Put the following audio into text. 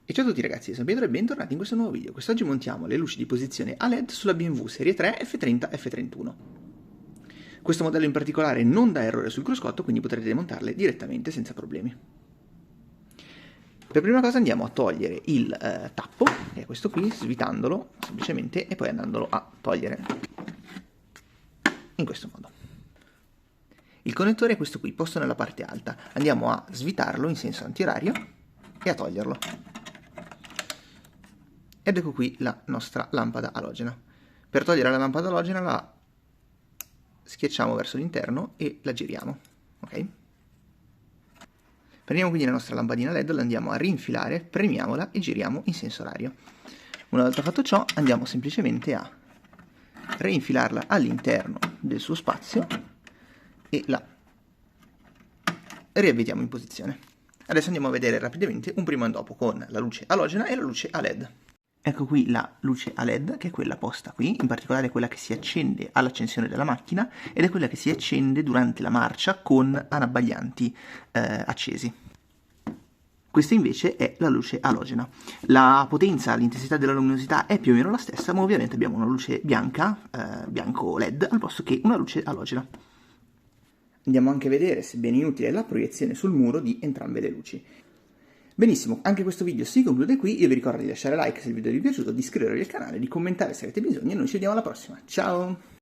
E ciao a tutti ragazzi, sono Pietro e bentornati in questo nuovo video. Quest'oggi montiamo le luci di posizione a LED sulla BMW Serie 3 F30 F31. Questo modello in particolare non dà errore sul cruscotto, quindi potrete montarle direttamente senza problemi. Per prima cosa andiamo a togliere il tappo, che è questo qui, svitandolo semplicemente e poi andandolo a togliere in questo modo. Il connettore è questo qui, posto nella parte alta. Andiamo a svitarlo in senso antiorario e a toglierlo. Ed ecco qui la nostra lampada alogena. Per togliere la lampada alogena la schiacciamo verso l'interno e la giriamo. Ok? Prendiamo quindi la nostra lampadina LED, la andiamo a rinfilare, premiamola e giriamo in senso orario. Una volta fatto ciò andiamo semplicemente a reinfilarla all'interno del suo spazio e la riavvediamo in posizione. Adesso andiamo a vedere rapidamente un prima e un dopo con la luce alogena e la luce a LED. Ecco qui la luce a LED, che è quella posta qui, in particolare quella che si accende all'accensione della macchina ed è quella che si accende durante la marcia con anabbaglianti accesi. Questa invece è la luce alogena. La potenza, l'intensità della luminosità è più o meno la stessa, ma ovviamente abbiamo una luce bianca, bianco LED, al posto che una luce alogena. Andiamo anche a vedere, sebbene inutile, la proiezione sul muro di entrambe le luci. Benissimo, anche questo video si conclude qui, io vi ricordo di lasciare like se il video vi è piaciuto, di iscrivervi al canale, di commentare se avete bisogno e noi ci vediamo alla prossima. Ciao!